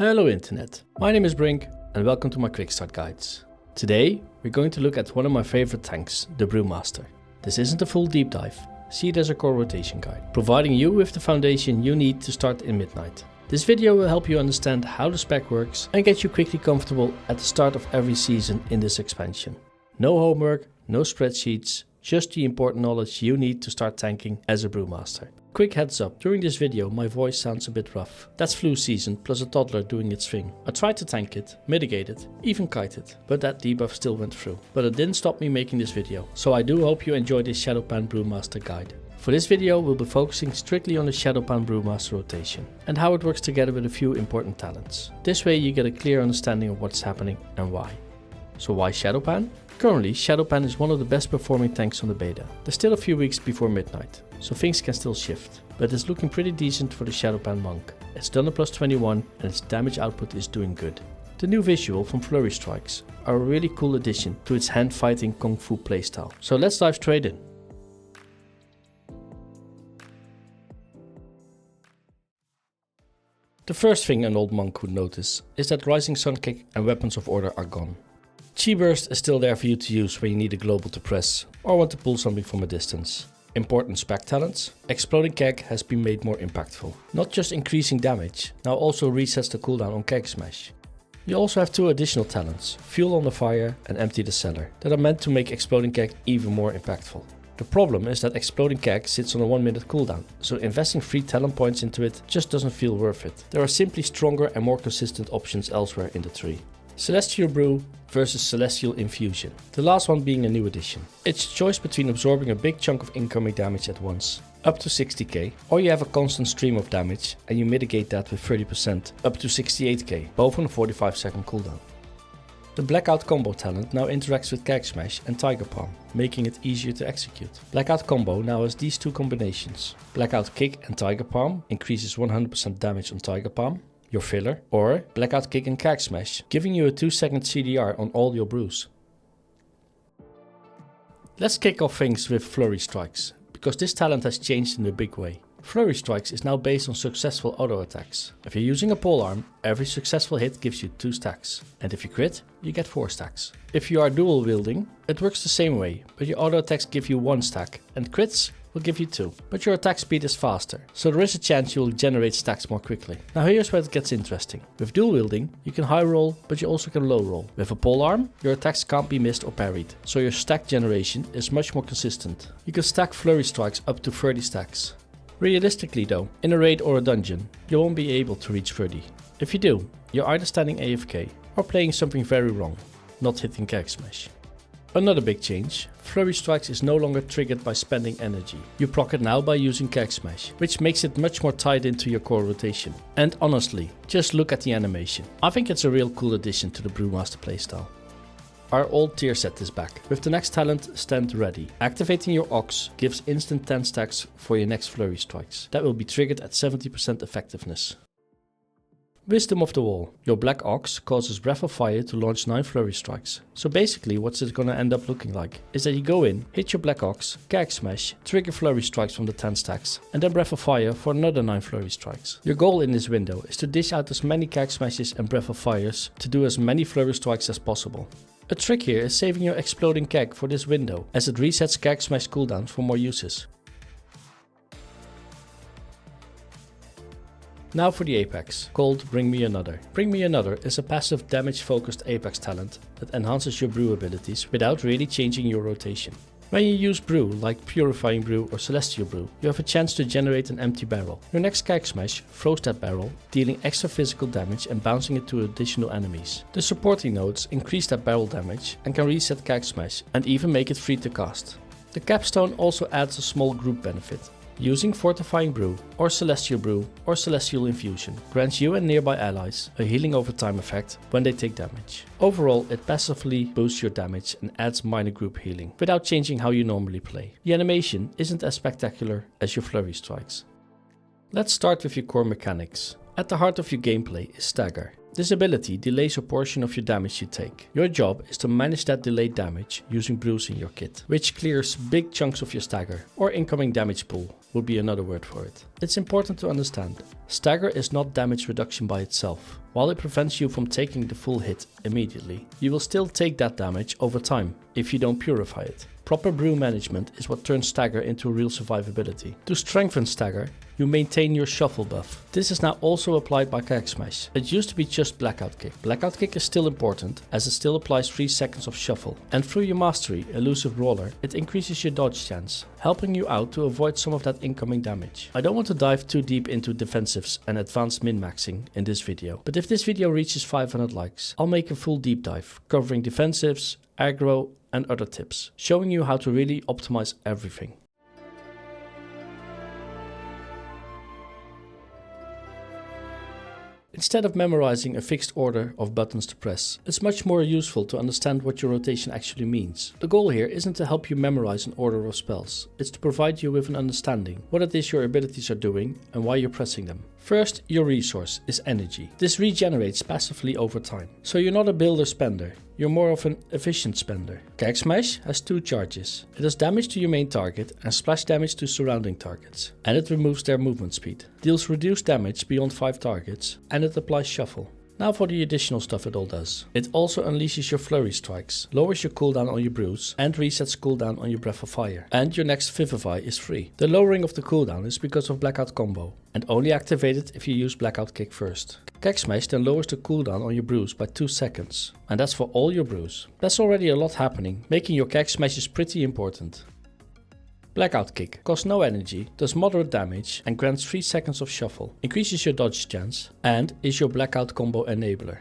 Hello Internet, my name is Brink and welcome to my quick start guides. Today we're going to look at one of my favorite tanks, the Brewmaster. This isn't a full deep dive, see it as a core rotation guide, providing you with the foundation you need to start in Midnight. This video will help you understand how the spec works and get you quickly comfortable at the start of every season in this expansion. No homework, no spreadsheets, just the important knowledge you need to start tanking as a Brewmaster. Quick heads up, during this video my voice sounds a bit rough. That's flu season plus a toddler doing its thing. I tried to tank it, mitigate it, even kite it, but that debuff still went through. But it didn't stop me making this video, so I do hope you enjoy this Shado Pan Brewmaster guide. For this video we'll be focusing strictly on the Shado Pan Brewmaster rotation and how it works together with a few important talents. This way you get a clear understanding of what's happening and why. So why Shado Pan? Currently, Shado Pan is one of the best performing tanks on the beta. There's still a few weeks before Midnight, so things can still shift. But it's looking pretty decent for the Shado Pan Monk. It's done a plus 21 and its damage output is doing good. The new visual from Flurry Strikes are a really cool addition to its hand fighting kung fu playstyle. So let's dive straight in. The first thing an old monk would notice is that Rising Sun Kick and Weapons of Order are gone. Chi Burst is still there for you to use when you need a global to press or want to pull something from a distance. Important spec talents. Exploding Keg has been made more impactful. Not just increasing damage, now also resets the cooldown on Keg Smash. You also have two additional talents, Fuel on the Fire and Empty the Cellar, that are meant to make Exploding Keg even more impactful. The problem is that Exploding Keg sits on a 1 minute cooldown, so investing 3 talent points into it just doesn't feel worth it. There are simply stronger and more consistent options elsewhere in the tree. Celestial Brew versus Celestial Infusion, the last one being a new addition. It's a choice between absorbing a big chunk of incoming damage at once, up to 60k, or you have a constant stream of damage and you mitigate that with 30%, up to 68k, both on a 45-second cooldown. The Blackout Combo talent now interacts with Keg Smash and Tiger Palm, making it easier to execute. Blackout Combo now has these two combinations. Blackout Kick and Tiger Palm increases 100% damage on Tiger Palm, your filler, or Blackout Kick and Keg Smash, giving you a 2-second CDR on all your brews. Let's kick off things with Flurry Strikes, because this talent has changed in a big way. Flurry Strikes is now based on successful auto attacks. If you're using a polearm, every successful hit gives you 2 stacks, and if you crit, you get 4 stacks. If you are dual wielding, it works the same way, but your auto attacks give you 1 stack, and crits will give you 2. But your attack speed is faster, so there is a chance you will generate stacks more quickly. Now here's where it gets interesting. With dual wielding, you can high roll, but you also can low roll. With a polearm, your attacks can't be missed or parried, so your stack generation is much more consistent. You can stack Flurry Strikes up to 30 stacks. Realistically though, in a raid or a dungeon, you won't be able to reach 30. If you do, you're either standing AFK or playing something very wrong, not hitting Keg Smash. Another big change, Flurry Strikes is no longer triggered by spending energy. You proc it now by using Keg Smash, which makes it much more tied into your core rotation. And honestly, just look at the animation. I think it's a real cool addition to the Brewmaster playstyle. Our old tier set is back, with the next talent Stand Ready. Activating your Ox gives instant 10 stacks for your next Flurry Strikes. That will be triggered at 70% effectiveness. Wisdom of the Wall. Your Black Ox causes Breath of Fire to launch 9 Flurry Strikes. So basically what's it gonna end up looking like is that you go in, hit your Black Ox, Keg Smash, trigger Flurry Strikes from the 10 stacks, and then Breath of Fire for another 9 Flurry Strikes. Your goal in this window is to dish out as many Keg Smashes and Breath of Fires to do as many Flurry Strikes as possible. A trick here is saving your Exploding Keg for this window, as it resets Keg Smash cooldowns for more uses. Now for the Apex, called Bring Me Another. Bring Me Another is a passive damage focused Apex talent that enhances your brew abilities without really changing your rotation. When you use brew like Purifying Brew or Celestial Brew, you have a chance to generate an empty barrel. Your next Keg Smash throws that barrel, dealing extra physical damage and bouncing it to additional enemies. The supporting nodes increase that barrel damage and can reset Keg Smash and even make it free to cast. The capstone also adds a small group benefit. Using Fortifying Brew or Celestial Infusion grants you and nearby allies a healing over time effect when they take damage. Overall, it passively boosts your damage and adds minor group healing without changing how you normally play. The animation isn't as spectacular as your Flurry Strikes. Let's start with your core mechanics. At the heart of your gameplay is stagger. This ability delays a portion of your damage you take. Your job is to manage that delayed damage using brews in your kit, which clears big chunks of your stagger, or incoming damage pool would be another word for it. It's important to understand, stagger is not damage reduction by itself. While it prevents you from taking the full hit immediately, you will still take that damage over time if you don't purify it. Proper brew management is what turns stagger into real survivability. To strengthen stagger, you maintain your shuffle buff. This is now also applied by Keg Smash. It used to be just Blackout Kick. Blackout Kick is still important as it still applies 3 seconds of shuffle. And through your mastery, Elusive Brawler, it increases your dodge chance, helping you out to avoid some of that incoming damage. I don't want to dive too deep into defensives and advanced min-maxing in this video, but if this video reaches 500 likes, I'll make a full deep dive covering defensives, aggro, and other tips, showing you how to really optimize everything. Instead of memorizing a fixed order of buttons to press, it's much more useful to understand what your rotation actually means. The goal here isn't to help you memorize an order of spells, it's to provide you with an understanding what it is your abilities are doing and why you're pressing them. First, your resource is energy. This regenerates passively over time. So you're not a builder spender, you're more of an efficient spender. Keg Smash has 2 charges. It does damage to your main target and splash damage to surrounding targets. And it removes their movement speed. Deals reduced damage beyond 5 targets and it applies shuffle. Now for the additional stuff it all does. It also unleashes your flurry strikes, lowers your cooldown on your brews and resets cooldown on your breath of fire. And your next Vivify is free. The lowering of the cooldown is because of Blackout combo and only activated if you use Blackout Kick first. Keg Smash then lowers the cooldown on your brews by 2 seconds, and that's for all your brews. That's already a lot happening, making your Keg Smashes pretty important. Blackout Kick costs no energy, does moderate damage and grants 3 seconds of shuffle, increases your dodge chance and is your Blackout combo enabler.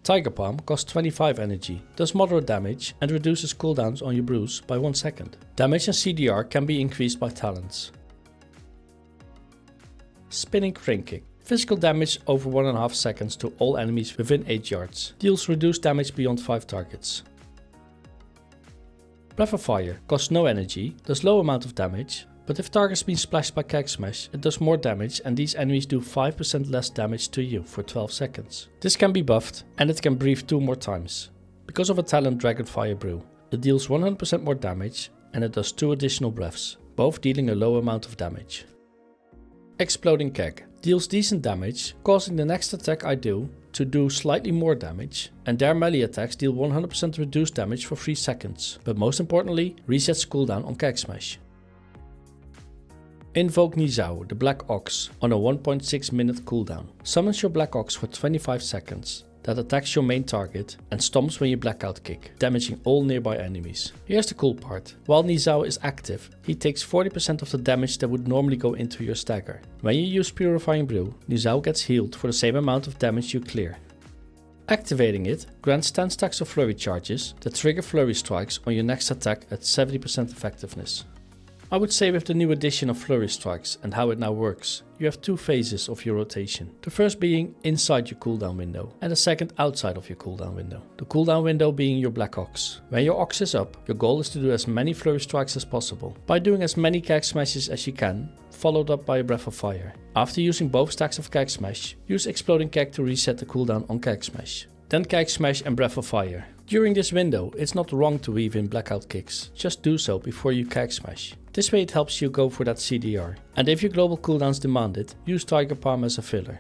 Tiger Palm costs 25 energy, does moderate damage and reduces cooldowns on your brews by 1 second. Damage and CDR can be increased by talents. Spinning Crane Kick. Physical damage over 1.5 seconds to all enemies within 8 yards. Deals reduced damage beyond 5 targets. Breath of Fire costs no energy, does low amount of damage, but if targets been splashed by Keg Smash, it does more damage and these enemies do 5% less damage to you for 12 seconds. This can be buffed and it can breathe 2 more times. Because of a talent Dragonfire Brew, it deals 100% more damage and it does 2 additional breaths, both dealing a low amount of damage. Exploding Keg deals decent damage, causing the next attack I do to do slightly more damage, and their melee attacks deal 100% reduced damage for 3 seconds, but most importantly resets cooldown on Keg Smash. Invoke Nizao, the Black Ox, on a 1.6 minute cooldown. Summons your Black Ox for 25 seconds. That attacks your main target and stomps when you Blackout Kick, damaging all nearby enemies. Here's the cool part. While Nizao is active, he takes 40% of the damage that would normally go into your stagger. When you use Purifying Brew, Nizao gets healed for the same amount of damage you clear. Activating it grants 10 stacks of flurry charges that trigger flurry strikes on your next attack at 70% effectiveness. I would say with the new addition of flurry strikes and how it now works, you have 2 phases of your rotation. The first being inside your cooldown window and the second outside of your cooldown window. The cooldown window being your Black Ox. When your Ox is up, your goal is to do as many flurry strikes as possible by doing as many Keg Smashes as you can, followed up by a Breath of Fire. After using both stacks of Keg Smash, use Exploding Keg to reset the cooldown on Keg Smash. Then Keg Smash and Breath of Fire. During this window, it's not wrong to weave in Blackout Kicks, just do so before you Keg Smash. This way it helps you go for that CDR. And if your global cooldowns demand it, use Tiger Palm as a filler.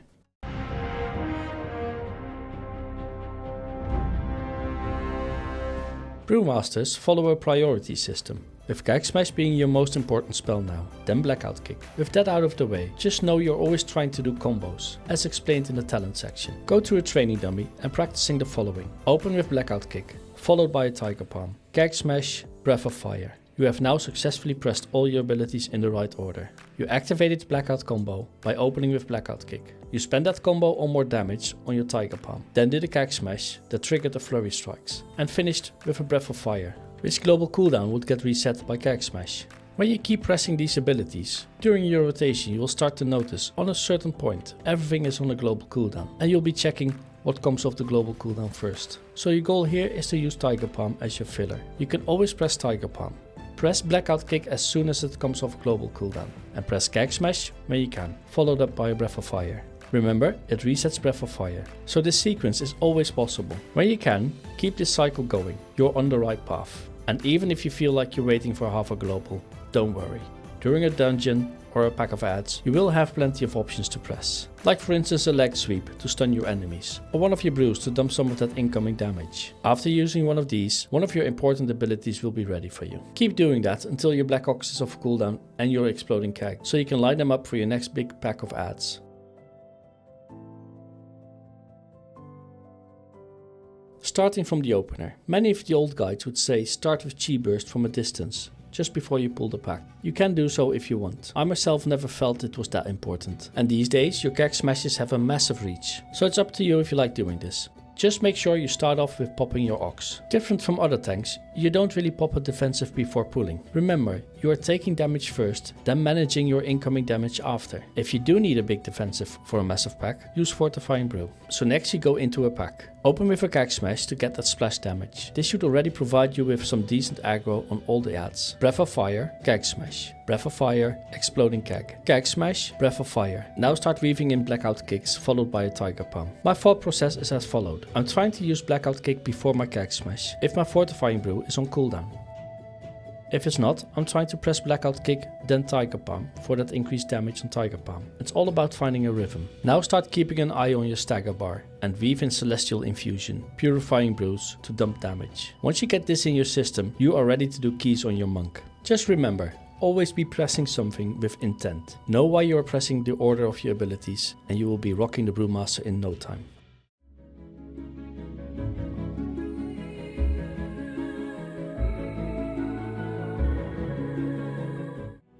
Brewmasters follow a priority system, with Keg Smash being your most important spell now, then Blackout Kick. With that out of the way, just know you're always trying to do combos, as explained in the talent section. Go to a training dummy and practicing the following. Open with Blackout Kick, followed by a Tiger Palm, Keg Smash, Breath of Fire. You have now successfully pressed all your abilities in the right order. You activated Blackout combo by opening with Blackout Kick. You spend that combo on more damage on your Tiger Palm, then did a Keg Smash that triggered the flurry strikes, and finished with a Breath of Fire, which global cooldown would get reset by Keg Smash. When you keep pressing these abilities, during your rotation you will start to notice on a certain point everything is on a global cooldown, and you'll be checking what comes off the global cooldown first. So your goal here is to use Tiger Palm as your filler. You can always press Tiger Palm. Press Blackout Kick as soon as it comes off global cooldown, and press Keg Smash when you can, followed up by a Breath of Fire. Remember, it resets Breath of Fire, so this sequence is always possible. When you can, keep this cycle going, you're on the right path. And even if you feel like you're waiting for half a global, don't worry. During a dungeon or a pack of adds, you will have plenty of options to press. Like for instance a leg sweep to stun your enemies, or one of your brews to dump some of that incoming damage. After using one of these, one of your important abilities will be ready for you. Keep doing that until your Black Ox is off cooldown and your exploding keg, so you can line them up for your next big pack of adds. Starting from the opener. Many of the old guides would say start with chi burst from a distance, just before you pull the pack. You can do so if you want. I myself never felt it was that important. And these days your keg smashes have a massive reach, so it's up to you if you like doing this. Just make sure you start off with popping your Ox. Different from other tanks, you don't really pop a defensive before pulling. Remember, you are taking damage first, then managing your incoming damage after. If you do need a big defensive for a massive pack, use Fortifying Brew. So next you go into a pack. Open with a Keg Smash to get that splash damage. This should already provide you with some decent aggro on all the adds. Breath of Fire, Keg Smash. Breath of Fire, Exploding Keg. Keg Smash, Breath of Fire. Now start weaving in Blackout Kicks followed by a Tiger Palm. My thought process is as followed. I'm trying to use Blackout Kick before my Keg Smash, if my Fortifying Brew is on cooldown. If it's not, I'm trying to press Blackout Kick, then Tiger Palm for that increased damage on Tiger Palm. It's all about finding a rhythm. Now start keeping an eye on your stagger bar and weave in Celestial Infusion, Purifying Brews to dump damage. Once you get this in your system, you are ready to do keys on your monk. Just remember, always be pressing something with intent. Know why you are pressing the order of your abilities and you will be rocking the Brewmaster in no time.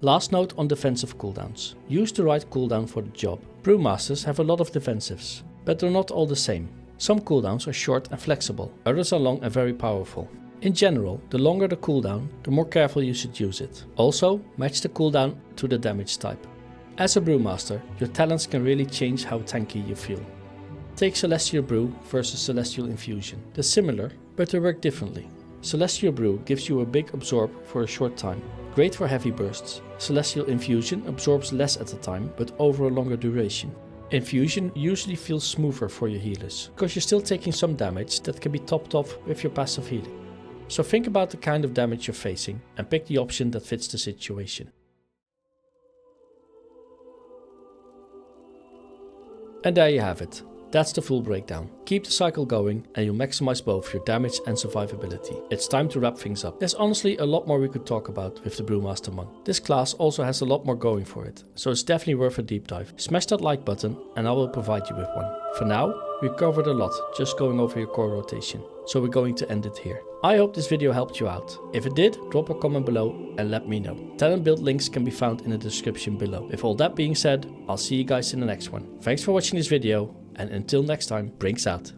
Last note on defensive cooldowns. Use the right cooldown for the job. Brewmasters have a lot of defensives, but they're not all the same. Some cooldowns are short and flexible, others are long and very powerful. In general, the longer the cooldown, the more careful you should use it. Also, match the cooldown to the damage type. As a Brewmaster, your talents can really change how tanky you feel. Take Celestial Brew versus Celestial Infusion. They're similar, but they work differently. Celestial Brew gives you a big absorb for a short time. Great for heavy bursts. Celestial Infusion absorbs less at a time, but over a longer duration. Infusion usually feels smoother for your healers, because you're still taking some damage that can be topped off with your passive healing. So think about the kind of damage you're facing and pick the option that fits the situation. And there you have it. That's the full breakdown. Keep the cycle going and you'll maximize both your damage and survivability. It's time to wrap things up. There's honestly a lot more we could talk about with the Brewmaster Monk. This class also has a lot more going for it, so it's definitely worth a deep dive. Smash that like button and I will provide you with one. For now, we covered a lot, just going over your core rotation, so we're going to end it here. I hope this video helped you out. If it did, drop a comment below and let me know. Talent build links can be found in the description below. With all that being said, I'll see you guys in the next one. Thanks for watching this video, and until next time, Brink's out.